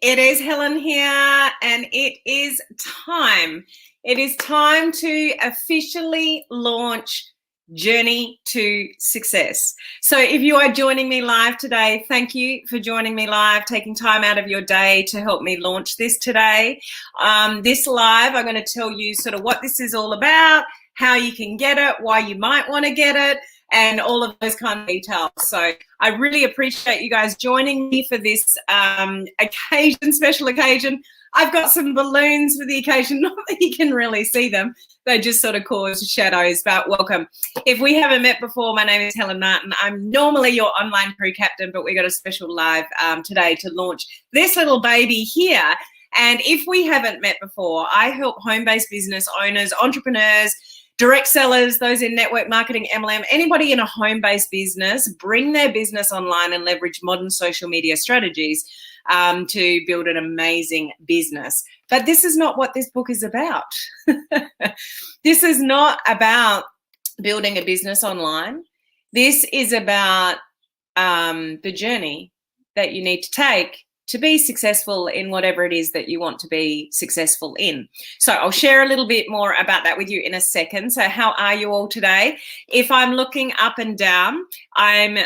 it is Helen here, and it is time. It is time to officially launch Journey to Success. So if you are joining me live today, thank you for joining me live, taking time out of your day to help me launch this today. This live, I'm going to tell you sort of what this is all about, how you can get it, why you might want to get it, and all of those kind of details. So I really appreciate you guys joining me for this special occasion. I've got some balloons for the occasion, not that you can really see them. They just sort of cause shadows, but welcome. If we haven't met before, my name is Helen Martin. I'm normally your online crew captain, but we got a special live today to launch this little baby here. And if we haven't met before, I help home-based business owners, entrepreneurs, direct sellers, those in network marketing, MLM, anybody in a home-based business, bring their business online and leverage modern social media strategies to build an amazing business. But this is not what this book is about. This is not about building a business online. This is about the journey that you need to take to be successful in whatever it is that you want to be successful in. So I'll share a little bit more about that with you in a second. So how are you all today? If I'm looking up and down, I'm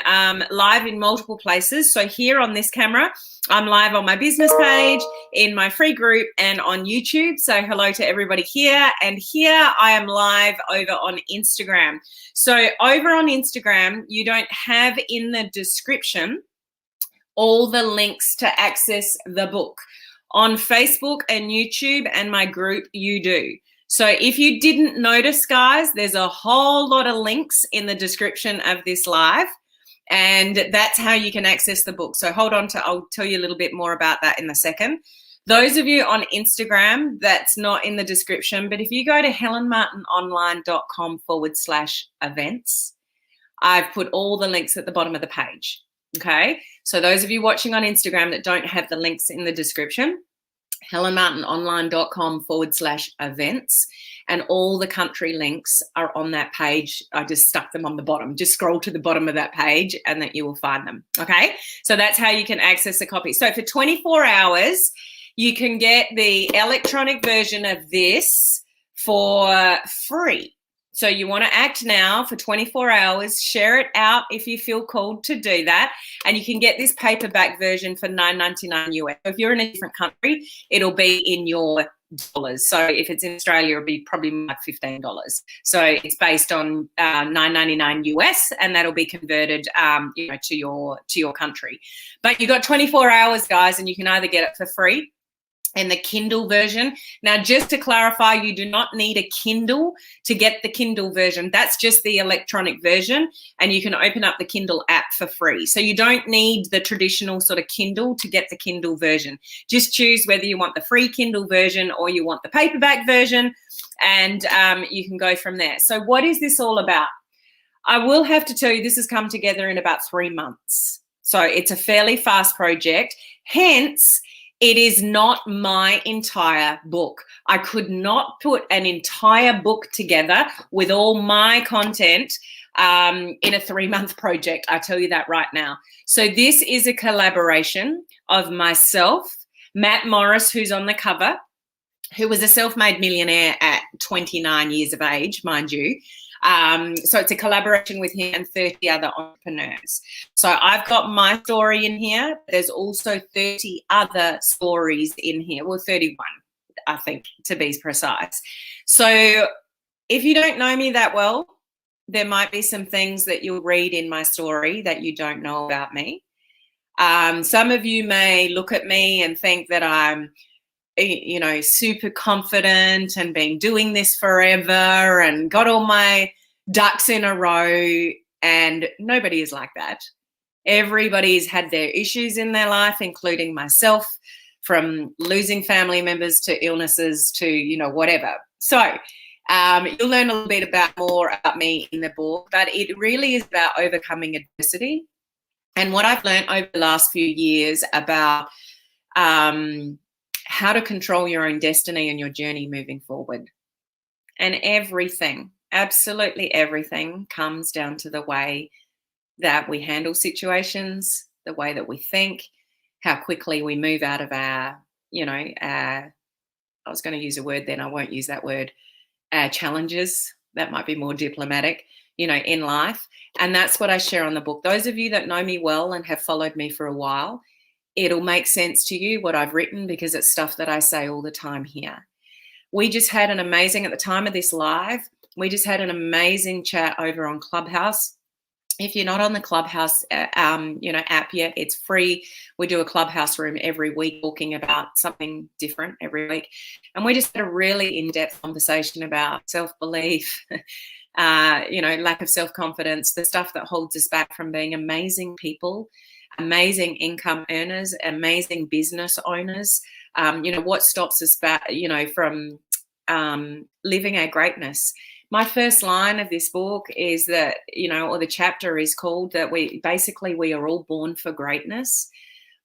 live in multiple places. So here on this camera, I'm live on my business page, in my free group, and on YouTube. So hello to everybody here. And here I am live over on Instagram. So over on Instagram, you don't have in the description all the links to access the book. On Facebook and YouTube and my group, you do. So if you didn't notice, guys, there's a whole lot of links in the description of this live, and that's how you can access the book. So hold on I'll tell you a little bit more about that in a second. Those of you on Instagram, that's not in the description, but if you go to helenmartinonline.com/events, I've put all the links at the bottom of the page. Okay, so those of you watching on Instagram that don't have the links in the description, helenmartinonline.com/events, and all the country links are on that page. I just stuck them on the bottom. Just scroll to the bottom of that page and that you will find them. Okay, so that's how you can access a copy. So for 24 hours, you can get the electronic version of this for free. So you want to act now for 24 hours, share it out if you feel called to do that. And you can get this paperback version for $9.99 US. So if you're in a different country, it'll be in your dollars. So if it's in Australia, it'll be probably like $15. So it's based on $9.99 US, and that'll be converted to your country. But you've got 24 hours, guys, and you can either get it for free and the Kindle version. Now, just to clarify, you do not need a Kindle to get the Kindle version. That's just the electronic version, and you can open up the Kindle app for free. So you don't need the traditional sort of Kindle to get the Kindle version. Just choose whether you want the free Kindle version or you want the paperback version, and you can go from there. So what is this all about? I will have to tell you, this has come together in about 3 months. So it's a fairly fast project. Hence, it is not my entire book. I could not put an entire book together with all my content in a 3-month project. I tell you that right now. So this is a collaboration of myself, Matt Morris, who's on the cover, who was a self-made millionaire at 29 years of age, mind you. So it's a collaboration with him and 30 other entrepreneurs. So I've got my story in here. There's also 30 other stories in here. Well, 31, I think, to be precise. So if you don't know me that well, there might be some things that you'll read in my story that you don't know about me. Some of you may look at me and think that I'm super confident and been doing this forever and got all my ducks in a row, and nobody is like that. Everybody's had their issues in their life, including myself, from losing family members to illnesses to, whatever. So you'll learn a little bit more about me in the book, but it really is about overcoming adversity and what I've learned over the last few years about how to control your own destiny and your journey moving forward. And everything, absolutely everything, comes down to the way that we handle situations, the way that we think, how quickly we move out of our, I was going to use a word then, I won't use that word, challenges. That might be more diplomatic, in life. And that's what I share on the book. Those of you that know me well and have followed me for a while, it'll make sense to you what I've written, because it's stuff that I say all the time here. We just had an amazing, at the time of this live, we just had an amazing chat over on Clubhouse. If you're not on the Clubhouse, app yet, it's free. We do a Clubhouse room every week talking about something different every week. And we just had a really in-depth conversation about self-belief, lack of self-confidence, the stuff that holds us back from being amazing people, amazing income earners, amazing business owners. What stops us back, from living our greatness. My first line of this book is that, or the chapter is called that we are all born for greatness,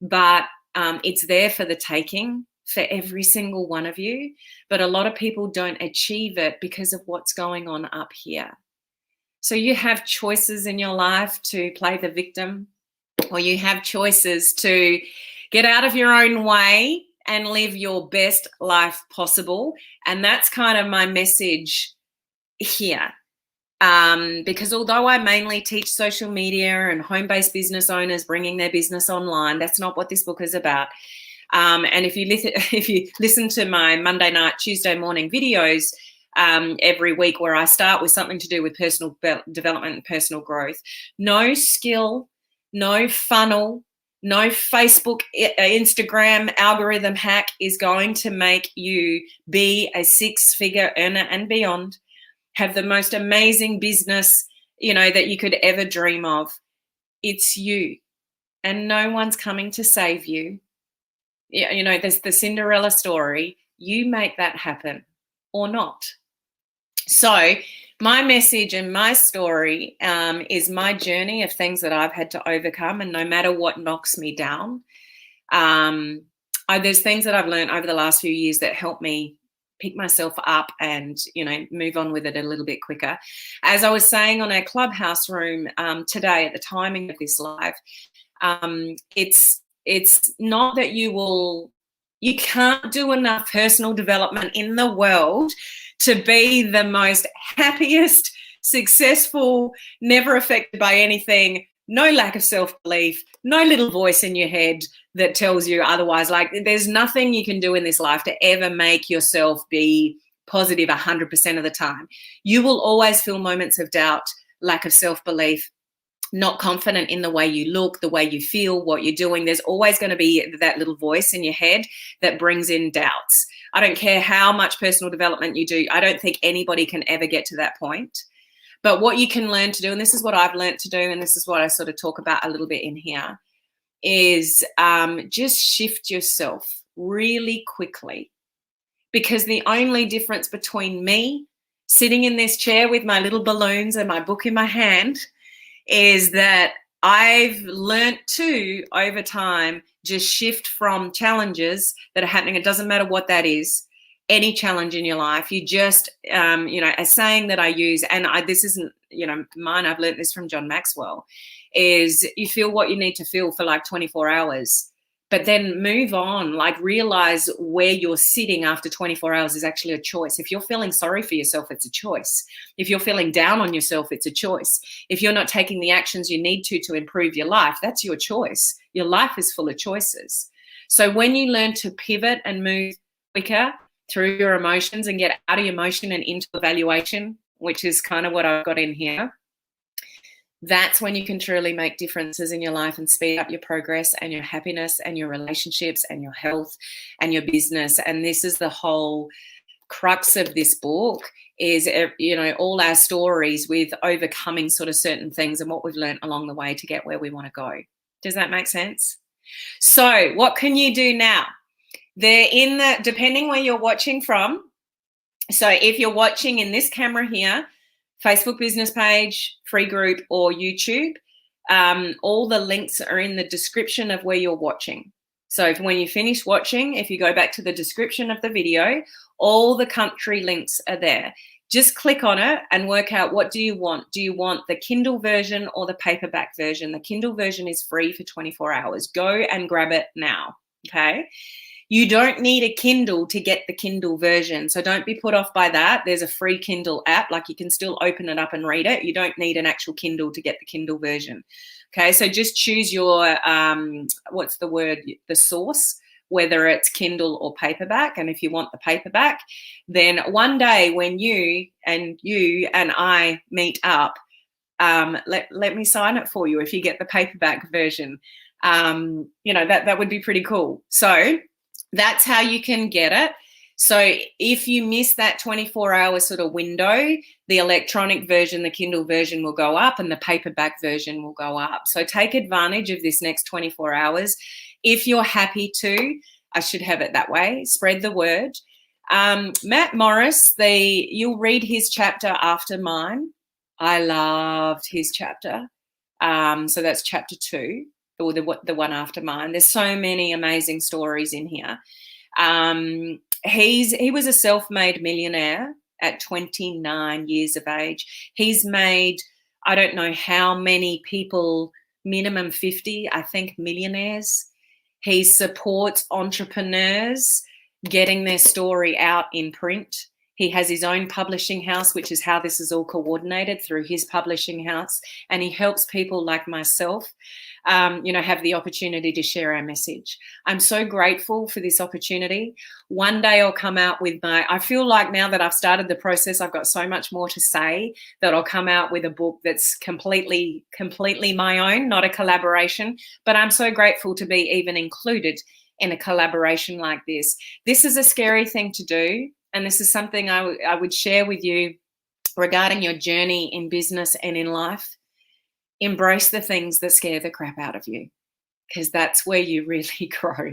but it's there for the taking for every single one of you. But a lot of people don't achieve it because of what's going on up here. So you have choices in your life to play the victim, or you have choices to get out of your own way and live your best life possible. And that's kind of my message here. Because although I mainly teach social media and home-based business owners bringing their business online, that's not what this book is about. And if you listen to my Monday night, Tuesday morning videos every week, where I start with something to do with personal development and personal growth, no skill, no funnel, no Facebook, Instagram algorithm hack is going to make you be a six-figure earner and beyond, have the most amazing business, that you could ever dream of. It's you, and no one's coming to save you. There's the Cinderella story. You make that happen or not. So my message and my story is my journey of things that I've had to overcome, and no matter what knocks me down, there's things that I've learned over the last few years that help me pick myself up and, move on with it a little bit quicker. As I was saying on our Clubhouse room today at the timing of this live, it's not that you can't do enough personal development in the world to be the most happiest, successful, never affected by anything, no lack of self-belief, no little voice in your head that tells you otherwise. Like, there's nothing you can do in this life to ever make yourself be positive 100% of the time. You will always feel moments of doubt, lack of self-belief, not confident in the way you look, the way you feel, what you're doing. There's always going to be that little voice in your head that brings in doubts. I don't care how much personal development you do. I don't think anybody can ever get to that point. But what you can learn to do, and this is what I've learned to do, and this is what I sort of talk about a little bit in here, is just shift yourself really quickly. Because the only difference between me sitting in this chair with my little balloons and my book in my hand is that I've learnt to, over time, just shift from challenges that are happening. It doesn't matter what that is, any challenge in your life. You just, a saying that I use, and this isn't, mine, I've learnt this from John Maxwell, is you feel what you need to feel for like 24 hours. But then move on, like realize where you're sitting after 24 hours is actually a choice. If you're feeling sorry for yourself, it's a choice. If you're feeling down on yourself, it's a choice. If you're not taking the actions you need to improve your life, that's your choice. Your life is full of choices. So when you learn to pivot and move quicker through your emotions and get out of emotion and into evaluation, which is kind of what I've got in here, that's when you can truly make differences in your life and speed up your progress and your happiness and your relationships and your health and your business. And this is the whole crux of this book, is, all our stories with overcoming sort of certain things and what we've learned along the way to get where we want to go. Does that make sense? So what can you do now? Depending where you're watching from. So if you're watching in this camera here, Facebook business page, free group, or YouTube, all the links are in the description of where you're watching. So when you finish watching, if you go back to the description of the video, all the country links are there. just click on it and work out, what do you want? Do you want the Kindle version or the paperback version? The Kindle version is free for 24 hours. Go and grab it now, okay? You don't need a Kindle to get the Kindle version, so don't be put off by that. There's a free Kindle app, like you can still open it up and read it. You don't need an actual Kindle to get the Kindle version, okay? So just choose your, the source, whether it's Kindle or paperback. And if you want the paperback, then one day when you and I meet up, let me sign it for you if you get the paperback version. That would be pretty cool. So that's how you can get it. So if you miss that 24-hour sort of window, the electronic version, the Kindle version will go up and the paperback version will go up. So take advantage of this next 24 hours. If you're happy to, I should have it that way, spread the word. Matt Morris, you'll read his chapter after mine. I loved his chapter. So that's chapter 2, or the one after mine. There's so many amazing stories in here. He was a self-made millionaire at 29 years of age. He's made, I don't know how many people, minimum 50, I think, millionaires. He supports entrepreneurs getting their story out in print. He has his own publishing house, which is how this is all coordinated, through his publishing house. And he helps people like myself, have the opportunity to share our message. I'm so grateful for this opportunity. One day I'll come out with I feel like now that I've started the process, I've got so much more to say, that I'll come out with a book that's completely my own, not a collaboration. But I'm so grateful to be even included in a collaboration like this. This is a scary thing to do. And this is something I would share with you regarding your journey in business and in life. Embrace the things that scare the crap out of you, because that's where you really grow.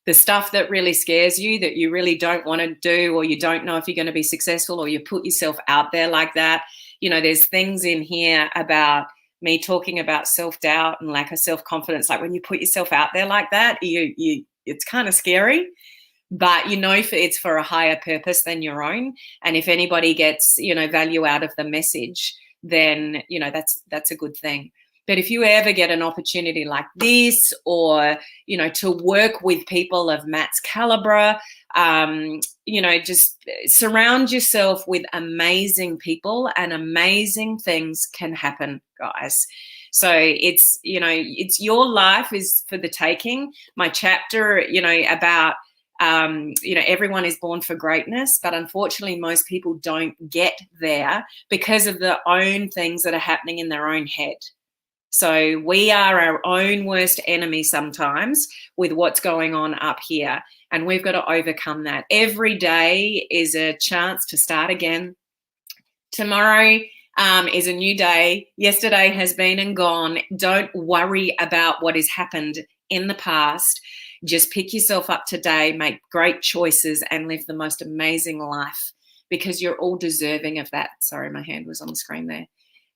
The stuff that really scares you, that you really don't want to do, or you don't know if you're going to be successful, or you put yourself out there like that. There's things in here about me talking about self-doubt and lack of self-confidence. Like when you put yourself out there like that, it's kind of scary. But it's for a higher purpose than your own. And if anybody gets, value out of the message, then, that's a good thing. But if you ever get an opportunity like this, or, to work with people of Matt's caliber, just surround yourself with amazing people, and amazing things can happen, guys. So it's your life is for the taking. My chapter, about, everyone is born for greatness, but unfortunately most people don't get there because of their own things that are happening in their own head. So we are our own worst enemy sometimes with what's going on up here, and we've got to overcome that. Every day is a chance to start again. Tomorrow is a new day. Yesterday has been and gone. Don't worry about what has happened in the past. Just pick yourself up today, make great choices, and live the most amazing life, because you're all deserving of that. Sorry, my hand was on the screen there.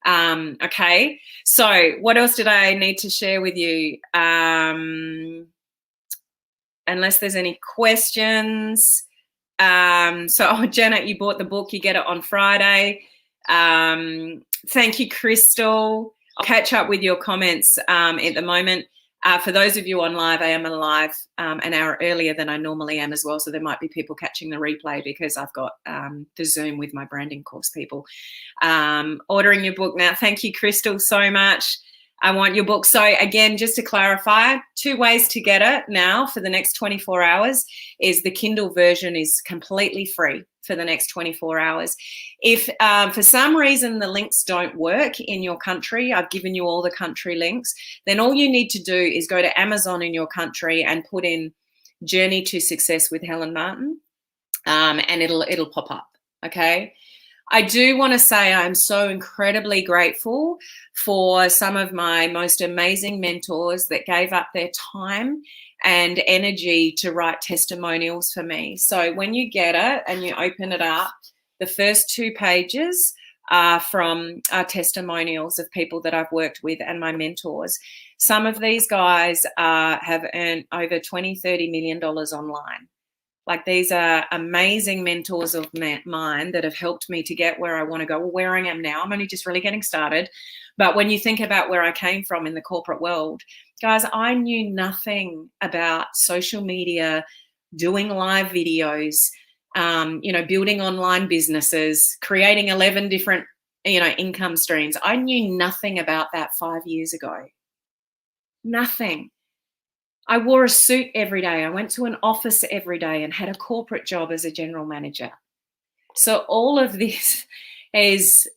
Okay, so what else did I need to share with you? Unless there's any questions. Janet, you bought the book. You get it on Friday. Thank you, Crystal. I'll catch up with your comments at the moment. For those of you on live, I am live an hour earlier than I normally am as well. So there might be people catching the replay because I've got the Zoom with my branding course people. Ordering your book now. Thank you, Crystal, so much. I want your book. So again, just to clarify, 2 ways to get it now for the next 24 hours is the Kindle version is completely free for the next 24 hours. If for some reason the links don't work in your country, I've given you all the country links, then all you need to do is go to Amazon in your country and put in Journey to Success with Helen Martin, and it'll pop up, okay? I do want to say I'm so incredibly grateful for some of my most amazing mentors that gave up their time and energy to write testimonials for me. So when you get it and you open it up, the first 2 pages are from testimonials of people that I've worked with and my mentors. Some of these guys have earned over $20, $30 million online. Like, these are amazing mentors of mine that have helped me to get where I want to go, or where I am now. I'm only just really getting started. But when you think about where I came from in the corporate world, guys, I knew nothing about social media, doing live videos, building online businesses, creating 11 different, income streams. I knew nothing about that 5 years ago. Nothing. I wore a suit every day. I went to an office every day and had a corporate job as a general manager. So all of this is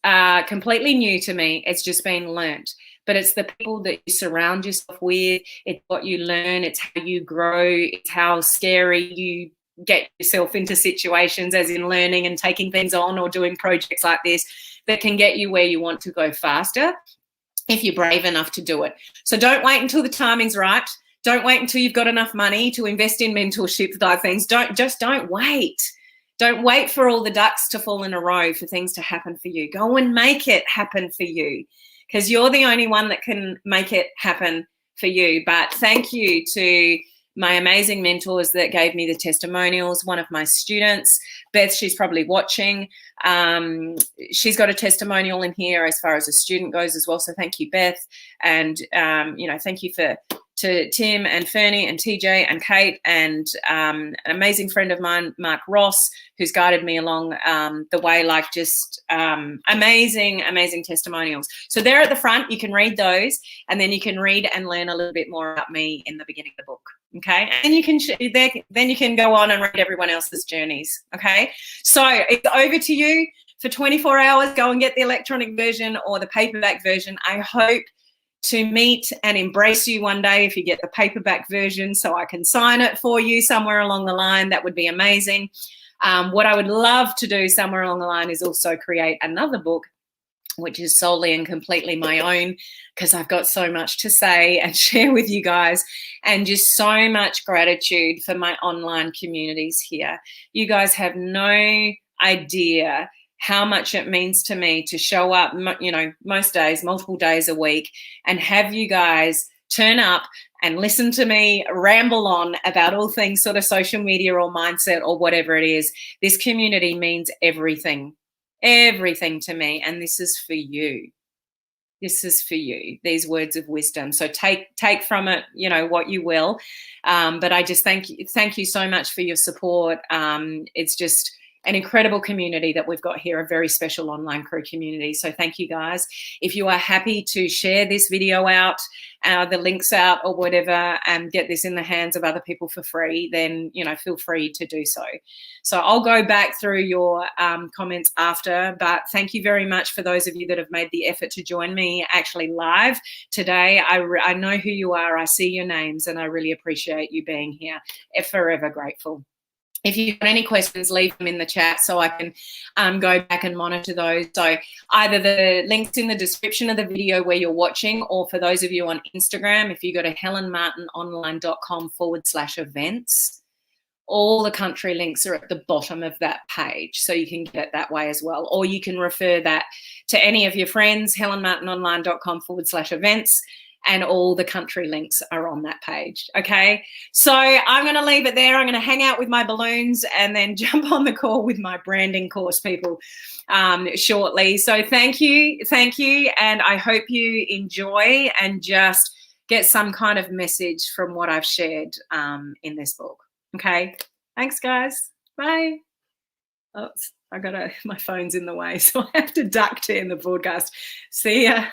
completely new to me. It's just been learnt. But it's the people that you surround yourself with. It's what you learn. It's how you grow. It's how scary you get yourself into situations, as in learning and taking things on or doing projects like this, that can get you where you want to go faster if you're brave enough to do it. So don't wait until the timing's right. Don't wait until you've got enough money to invest in mentorship type things. Don't wait. Don't wait for all the ducks to fall in a row for things to happen for you. Go and make it happen for you, because you're the only one that can make it happen for you. But thank you to my amazing mentors that gave me the testimonials. One of my students, Beth, she's probably watching. She's got a testimonial in here as far as a student goes as well. So thank you, Beth. And, thank you to Tim and Fernie and TJ and Kate and an amazing friend of mine, Mark Ross, who's guided me along the way, like just amazing, amazing testimonials. So they're at the front. You can read those, and then you can read and learn a little bit more about me in the beginning of the book. Okay, and you can then you can go on and read everyone else's journeys. Okay, so it's over to you for 24 hours. Go and get the electronic version or the paperback version. I hope to meet and embrace you one day if you get the paperback version, so I can sign it for you somewhere along the line. That would be amazing. What I would love to do somewhere along the line is also create another book, which is solely and completely my own, because I've got so much to say and share with you guys, and just so much gratitude for my online communities here. You guys have no idea how much it means to me to show up, most days, multiple days a week, and have you guys turn up and listen to me ramble on about all things sort of social media or mindset or whatever it is. This community means everything to me, and this is for you. This is for you, these words of wisdom. So take from it, what you will. But I just thank you so much for your support. It's just an incredible community that we've got here, a very special online crew community. So thank you guys. If you are happy to share this video out, the links out or whatever, and get this in the hands of other people for free, then, feel free to do so. So I'll go back through your comments after, but thank you very much for those of you that have made the effort to join me actually live today. I know who you are. I see your names, and I really appreciate you being here. Forever grateful. If you've got any questions, leave them in the chat so I can go back and monitor those. So either the links in the description of the video where you're watching, or for those of you on Instagram, if you go to helenmartinonline.com/events, all the country links are at the bottom of that page. So you can get it that way as well. Or you can refer that to any of your friends, helenmartinonline.com/events. And all the country links are on that page. Okay, so I'm going to leave it there. I'm going to hang out with my balloons and then jump on the call with my branding course people shortly. So thank you, and I hope you enjoy and just get some kind of message from what I've shared in this book. Okay, thanks guys. Bye. Oh, my phone's in the way, so I have to duck to end the broadcast. See ya.